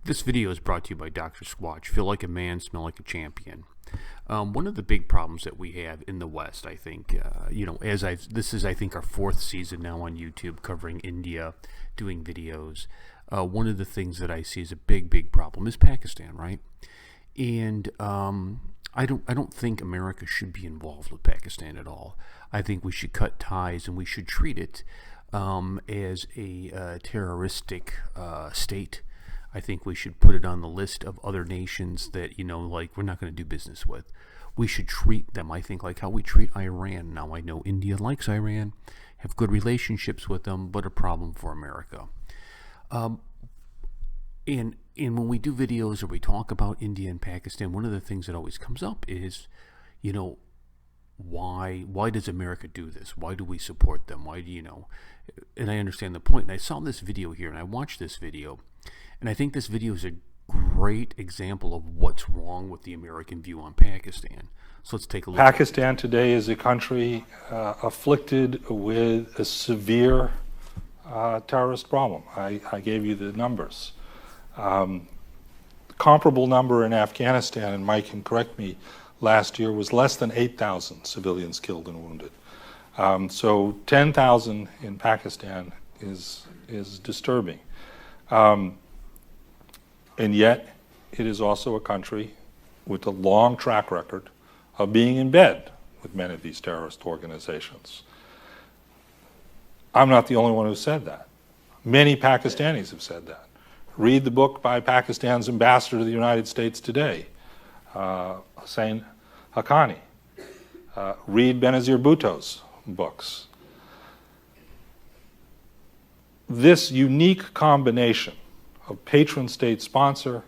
This video is brought to you by Dr. Squatch. Feel like a man, smell like a champion. One of the big problems that we have in the West, I think, this is, I think, our fourth season now on YouTube covering India, doing videos. One of the things that I see as a big problem is Pakistan, right? And I don't think America should be involved with Pakistan at all. I think we should cut ties and we should treat it as a terroristic state. I think we should put it on the list of other nations that, we're not going to do business with. We should treat them, I think, like how we treat Iran. Now, I know India likes Iran, have good relationships with them, but a problem for America. And when we do videos or we talk about India and Pakistan, one of the things that always comes up is, why does America do this? Why do we support them? Why do And I understand the point. And I saw this video here, and I watched this video, and I think this video is a great example of what's wrong with the American view on Pakistan. So let's take a look. Pakistan today is a country afflicted with a severe terrorist problem. I gave you the numbers. Comparable number in Afghanistan, and Mike can correct me, last year was less than 8,000 civilians killed and wounded. So 10,000 in Pakistan is disturbing. And yet, it is also a country with a long track record of being in bed with many of these terrorist organizations. I'm not the only one who said that. Many Pakistanis have said that. Read the book by Pakistan's ambassador to the United States today, Hussein Haqqani. Read Benazir Bhutto's books. This unique combination of patron state sponsor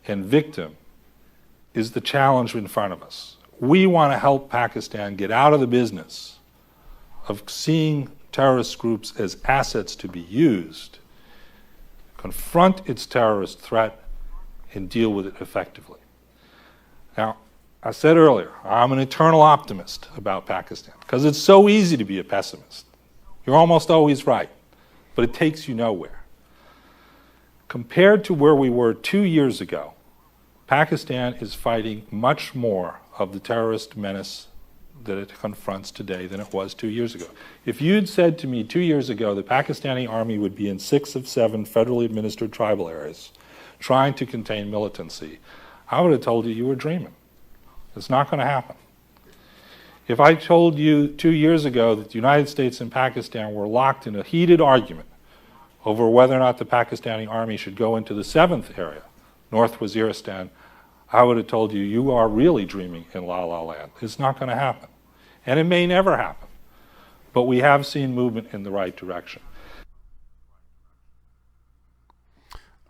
and victim is the challenge in front of us. We want to help Pakistan get out of the business of seeing terrorist groups as assets to be used, confront its terrorist threat, and deal with it effectively. Now, I said earlier, I'm an eternal optimist about Pakistan because it's so easy to be a pessimist. You're almost always right, but it takes you nowhere. Compared to where we were 2 years ago, Pakistan is fighting much more of the terrorist menace that it confronts today than it was 2 years ago. If you'd said to me 2 years ago the Pakistani army would be in 6 of 7 federally administered tribal areas trying to contain militancy, I would have told you you were dreaming. It's not going to happen. If I told you 2 years ago that the United States and Pakistan were locked in a heated argument over whether or not the Pakistani army should go into the 7th area, North Waziristan, I would have told you, you are really dreaming in La La Land. It's not going to happen. And it may never happen. But we have seen movement in the right direction.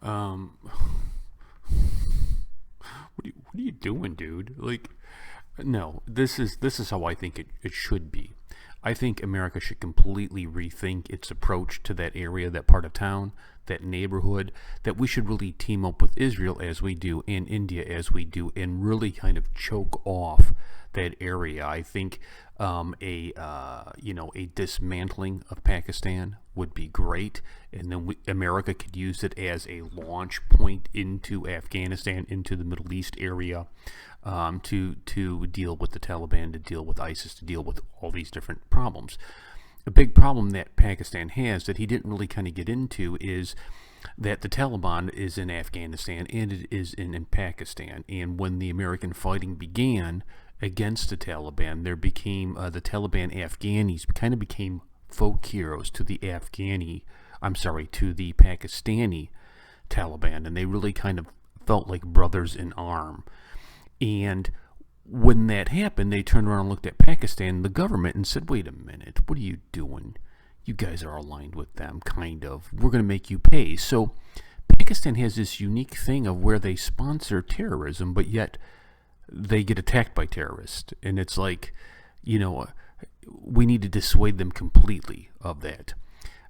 What are you doing, dude? No, this is how I think it should be. I think America should completely rethink its approach to that area, that part of town, that neighborhood, that we should really team up with Israel as we do and India as we do and really kind of choke off that area. I think a dismantling of Pakistan would be great, and then America could use it as a launch point into Afghanistan, into the Middle East area, to deal with the Taliban, to deal with ISIS, to deal with all these different problems. A big problem that Pakistan has that he didn't really kind of get into is that the Taliban is in Afghanistan and it is in Pakistan. And when the American fighting began against the Taliban, there became the Taliban Afghanis kind of became folk heroes to the Pakistani Taliban, and they really kind of felt like brothers in arms. And when that happened, they turned around and looked at Pakistan, the government, and said, wait a minute, what are you doing? You guys are aligned with them, kind of. We're going to make you pay. So Pakistan has this unique thing of where they sponsor terrorism, but yet they get attacked by terrorists. And it's like, we need to dissuade them completely of that.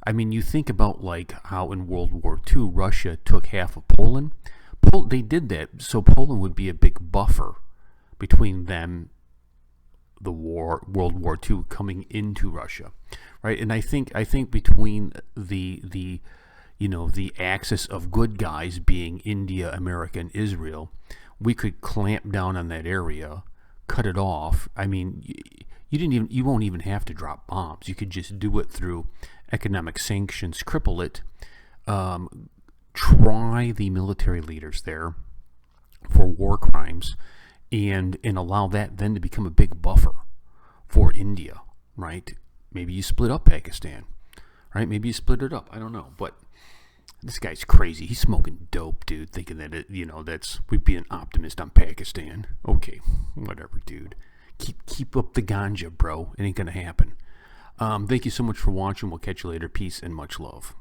I mean, you think about how in World War II, Russia took half of Poland. They did that so Poland would be a big buffer between them, the World War II, coming into Russia, right? And I think between the the axis of good guys being India, America, and Israel, we could clamp down on that area, cut it off. I mean, you won't even have to drop bombs. You could just do it through economic sanctions, cripple it, try the military leaders there for war crimes, and allow that then to become a big buffer for India, right? Maybe you split up Pakistan, right? Maybe you split it up. I don't know, but this guy's crazy. He's smoking dope, dude, thinking that that's we'd be an optimist on Pakistan. Okay, whatever, dude. Keep up the ganja, bro. It ain't gonna happen. Thank you so much for watching. We'll catch you later. Peace and much love.